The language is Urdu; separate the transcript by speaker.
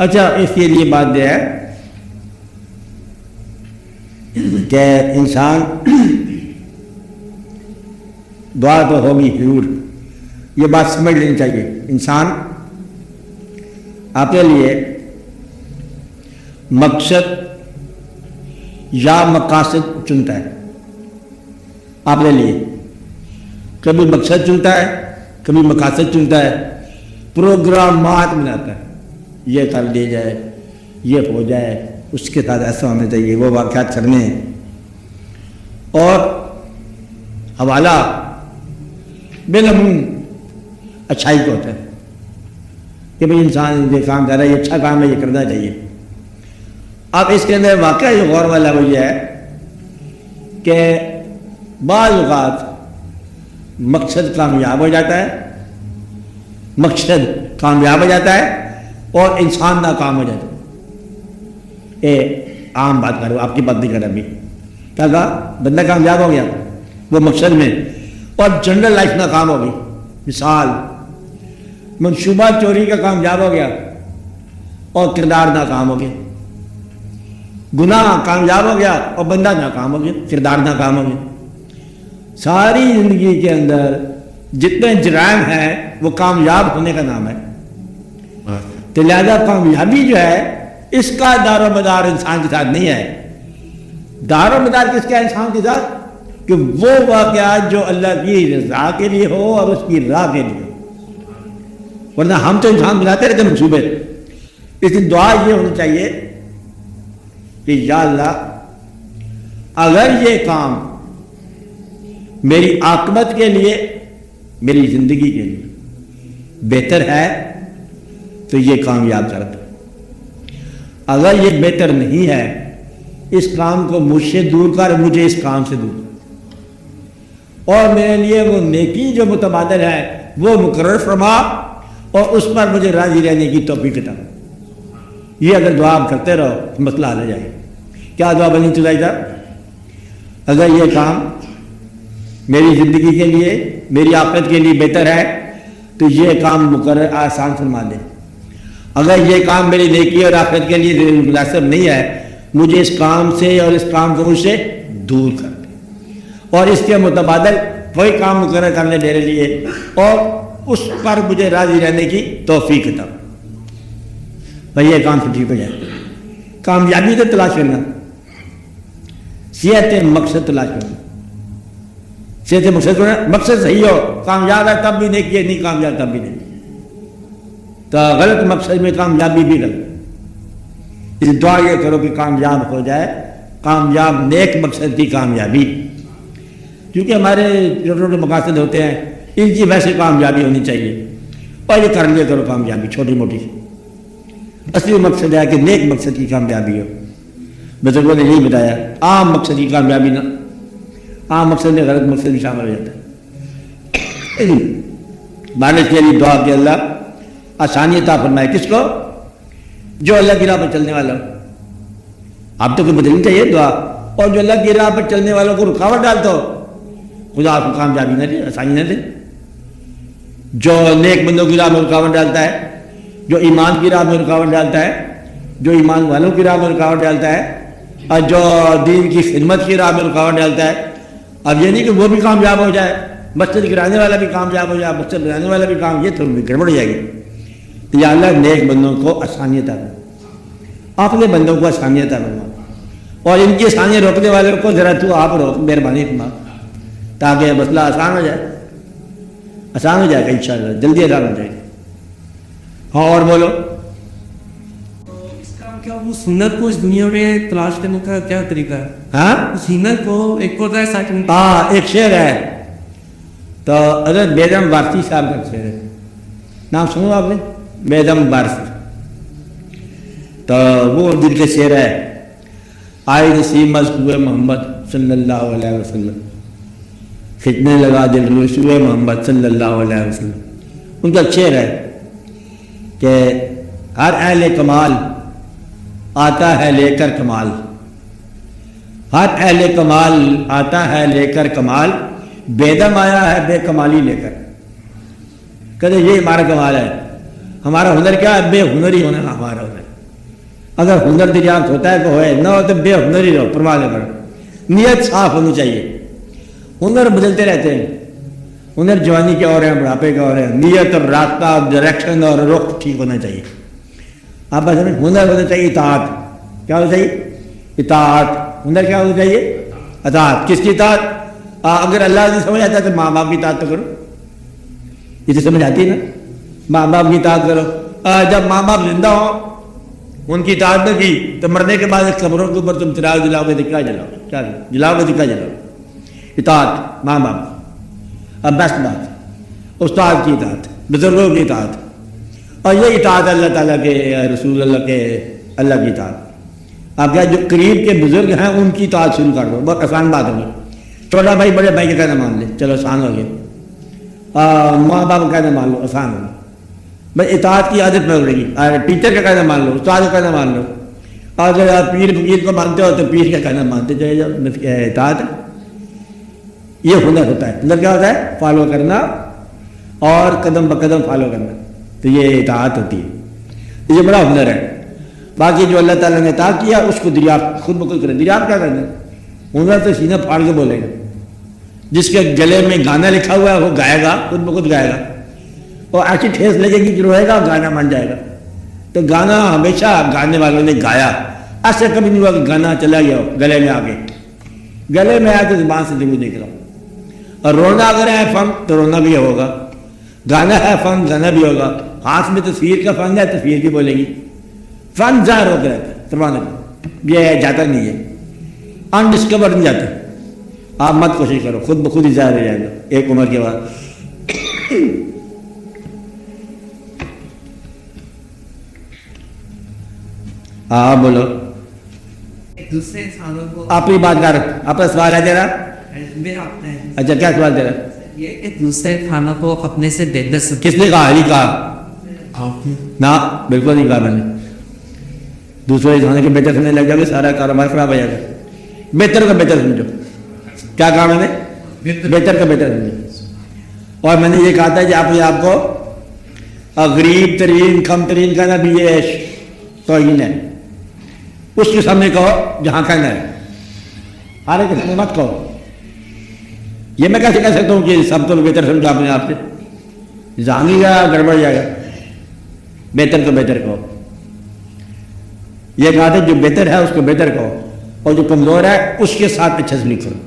Speaker 1: اچھا اس کے لیے بات یہ ہے کہ انسان دعا تو ہوگی ضرور، یہ بات سمجھ لینی چاہیے. انسان اپنے لیے مقصد یا مقاصد چنتا ہے. اپنے لیے کبھی مقصد چنتا ہے، کبھی مقاصد چنتا ہے، پروگرامات بناتا ہے، یہ کر دیا جائے، یہ ہو جائے، اس کے ساتھ ایسا ہونا چاہیے، وہ واقعات کرنے ہیں. اور حوالہ بالعموم اچھائی کو ہوتا ہے کہ بھئی انسان یہ کام کر رہا ہے، یہ اچھا کام ہے، یہ کرنا چاہیے. اب اس کے اندر واقعہ یہ غور والا وہ یہ ہے کہ بعض اوقات مقصد کامیاب ہو جاتا ہے، مقصد کامیاب ہو جاتا ہے اور انسان ناکام ہو جاتا ہے. عام بات کرو، آپ کی بات نہیں کر ابھی. کیا کہا؟ بندہ کامیاب ہو گیا وہ مقصد میں، اور جنرل لائف ناکام ہو گئی. مثال منصوبہ چوری کا کامیاب ہو گیا اور کردار ناکام ہو گیا. گناہ کامیاب ہو گیا اور بندہ ناکام ہو گیا، کردار ناکام ہو گیا. ساری زندگی کے اندر جتنے جرائم ہیں وہ کامیاب ہونے کا نام ہے. تو لہذا کامیابی جو ہے اس کا دار و مدار انسان کے ساتھ نہیں ہے. دار و مدار کس کا ہے انسان کے ساتھ؟ کہ وہ واقعات جو اللہ کی رضا کے لیے ہو اور اس کی راہ کے لیے ہو. ورنہ ہم تو انسان بناتے رہتے منصوبے. اس لیے دعا یہ ہونی چاہیے کہ یا اللہ اگر یہ کام میری عاقبت کے لیے، میری زندگی کے لیے بہتر ہے تو یہ کامیاب کر دو. اگر یہ بہتر نہیں ہے، اس کام کو مجھ سے دور کر، مجھے اس کام سے دور کر، اور میرے لیے وہ نیکی جو متبادل ہے وہ مقرر فرما اور اس پر مجھے راضی رہنے کی توفیق عطا. یہ اگر دعا کرتے رہو مسئلہ حل ہو جائے. کیا دعا بنی چلائی تھا؟ اگر یہ کام میری زندگی کے لیے، میری آخرت کے لیے بہتر ہے تو یہ کام مقرر آسان فرما دے. اگر یہ کام میری نیکی اور آخرت کے لیے مناسب نہیں ہے، مجھے اس کام سے اور اس کام کو مجھ سے دور کر دے، اور اس کے متبادل وہی کام مقرر کرنے میرے لیے اور اس پر مجھے راضی رہنے کی توفیق عطا. بھائی یہ کام سے ٹھیک ہو جائے. کامیابی تو تلاش کرنا، صحت مقصد تلاش کرنا. صحت مقصد کرنا، مقصد صحیح ہو، کامیاب ہے تب بھی نیکی ہے، نہیں کامیاب تب بھی نہیں. تو غلط مقصد میں کامیابی بھی غلط. اس دعا یہ کرو کہ کامیاب ہو جائے، کامیاب نیک مقصد کی کامیابی. کیونکہ ہمارے چھوٹے چھوٹے مقاصد ہوتے ہیں، ان کی ویسے کامیابی ہونی چاہیے، اور یہ کر لیا کرو کامیابی چھوٹی موٹی. اصلی مقصد ہے کہ نیک مقصد کی کامیابی ہو. بزرگوں نے یہی بتایا، عام مقصد کی کامیابی نہ، عام مقصد میں غلط مقصد بھی شامل ہو جاتا ہے. بارش کے لیے دعا کہ اللہ آسانی عطا فرمائے. کس کو؟ جو اللہ کی راہ پر چلنے والا ہو. آپ تو کوئی بدلنی چاہیے دعا. اور جو اللہ کی راہ پر چلنے والوں کو رکاوٹ ڈالتا ہو، خدا آپ کو کامیابی نہ دے، آسانی نہ دے. جو نیک بندوں کی راہ میں رکاوٹ ڈالتا ہے، جو ایمان کی راہ میں رکاوٹ ڈالتا ہے، جو ایمان والوں کی راہ میں رکاوٹ ڈالتا ہے، اور جو دین کی خدمت کی راہ میں رکاوٹ ڈالتا ہے، اب یہ نہیں کہ وہ بھی کامیاب ہو جائے، مسجد گرانے والا بھی کامیاب ہو جائے، مسجد بنانے والا بھی کام، یہ تھوڑی گڑبڑ ہو جائے گی. تو یا اللہ نیک بندوں کو آسانی عطا فرما، اپنے بندوں کو آسانی عطا فرما، اور ان کی آسانی روکنے والوں کو ذرا تو آپ روک، مہربانی فرما، تاکہ مسئلہ آسان ہو جائے. آسان ہو جائے گا انشاءاللہ، جلدی آسان ہو جائے گا. ہاں اور بولو.
Speaker 2: کیا وہ سنت کو اس دنیا میں تلاش کرنے کا کیا طریقہ ہے؟
Speaker 1: ہاں
Speaker 2: سنت کو ایک ہوتا ہے سیکنڈ.
Speaker 1: ہاں ایک شعر ہے، تو حضرت بیدم وارسی صاحب کا شعر ہے، نام سنو آپ نے، بیدم وارسی. تو وہ دل کے شعر ہے، آئے نسیم از کوئے محمد صلی اللہ علیہ وسلم، کھچنے لگا دل روئے محمد صلی اللہ علیہ وسلم. ان کا شعر ہے کہ ہر اہل کمال آتا ہے لے کر کمال، ہر اہل کمال آتا ہے لے کر کمال، بیدم آیا ہے بے کمالی لے کر. کہتے یہ ہمارا کمال ہے، ہمارا ہنر کیا ہے؟ بے ہنر ہی ہونا ہمارا ہنر. اگر ہنر دریافت ہوتا ہے تو ہوئے، نہ ہو تو بے ہنر ہی رہو، پرواہ نہ کرو، نیت صاف ہونی چاہیے۔ ہنر بدلتے رہتے ہیں، ہنر جوانی کے اور ہیں، بڑھاپے کے اور ہیں، نیت اور راستہ اور ڈائریکشن اور رخ ٹھیک ہونا چاہیے۔ آپ بس ہنر ہونا چاہیے اطاعت، کیا ہونا چاہیے؟ اطاعت۔ ہنر کیا ہونا چاہیے؟ اطاعت۔ کس کی اطاعت؟ اگر اللہ نہیں سمجھ آتا تو ماں باپ کی اطاعت تو کرو، یہ تو سمجھ آتی ہے نا، ماں باپ کی اطاعت کرو۔ جب ماں باپ زندہ ہوں ان کی اطاعت نہ کی تو مرنے کے بعد قبروں کے اوپر تم چراغ جلاؤ گے تو کیا جلاؤ گے؟ کیا جلاؤ گے تو کیا جلاؤ گے؟ اطاعت ماں باپ، اب بیسٹ بات استاد کی اطاعت، بزرگوں کی اطاعت، اور یہ اطاعت اللہ تعالیٰ کے، رسول اللہ کے، اللہ کی اطاعت۔ آپ کیا جو قریب کے بزرگ ہیں ان کی اطاعت شروع کر دو، بہت آسان بات ہوگی۔ چھوٹا بھائی بڑے بھائی کا کہنا مان لے، چلو آسان ہو گیا۔ ماں باپ کا کہنا مان لو، آسان ہوگا۔ بھائی اطاعت کی عادت پڑ رہی ہے، ٹیچر کا کہنا مان لو، استاد کا کہنا مان لو، اور اگر آپ پیر فقیر کو مانتے ہو تو پیر کا کہنا مانتے چلے جاؤ۔ اطاعت یہ ہنر ہوتا ہے۔ ہنر کیا ہوتا ہے؟ فالو کرنا اور قدم بقدم فالو کرنا، تو یہ اطاعت ہوتی ہے، یہ بڑا ہنر ہے۔ باقی جو اللہ تعالیٰ نے عطا کیا اس کو دریافت خود بخود کرے۔ دریافت کیا کرنا ہے؟ ہنر تو سینہ پھاڑ کے بولے گا، جس کے گلے میں گانا لکھا ہوا ہے وہ گائے گا، خود بخود گائے گا، اور ایسی ٹھیس لگے گی کہ روئے گا، گانا بن جائے گا۔ تو گانا ہمیشہ گانے والوں نے گایا، ایسے کبھی نہیں ہوا کہ گانا چلا گیا ہو گلے میں آگے، گلے میں آیا تو زبان سے دل نکلا۔ اور رونا اگر ہے فن تو رونا بھی ہوگا، گانا ہے فن گانا بھی ہوگا، ہاتھ میں تصویر کا فن ہے تصویر بھی بولے گی، فن ظاہر ہوتا رہتا ہے، سروانا یہ جاتا نہیں ہے، انڈسکور نہیں جاتا۔ آپ مت کوشش کرو، خود بخود ہی ظاہر ہو جائے گا ایک عمر کے بعد۔ ہاں بولو،
Speaker 2: دوسرے انسانوں کو
Speaker 1: اپنی بات کر، اپنا سوال ہے تیرا؟
Speaker 2: میرا اپنا ہے
Speaker 1: اچھا کیا سوال تیرا؟
Speaker 2: یہ کہ دوسرے انسانوں کو اپنے سے بہتر سمجھ۔
Speaker 1: کس نے کہا؟ نہیں کہا نہ، بالکل نہیں کہا میں نے۔ دوسرے انسانوں کے بہتر سمجھنے لگ جاؤ گے سارا کاروبار خراب ہو جائے گا۔ بہتر کا بہتر سمجھو۔ کیا کہا میں نے؟ بہتر کا بہتر سمجھو۔ اور میں نے یہ کہا تھا کہ آپ کو غریب ترین کم ترین کہنا بھی یہ توہین ہے، اس کے سامنے کہو جہاں کہنا ہے، ہر ایک کے سامنے مت کہو۔ یہ میں کیسے کہہ سکتا ہوں کہ سب کو بہتر سمجھو اپنے آپ سے؟ جانی گا گڑبڑ جائے گا۔ بہتر کو بہتر کہو، یہ کہا تھا جو بہتر ہے اس کو بہتر کہو، اور جو کمزور ہے اس کے ساتھ اچھا سلوک کرو۔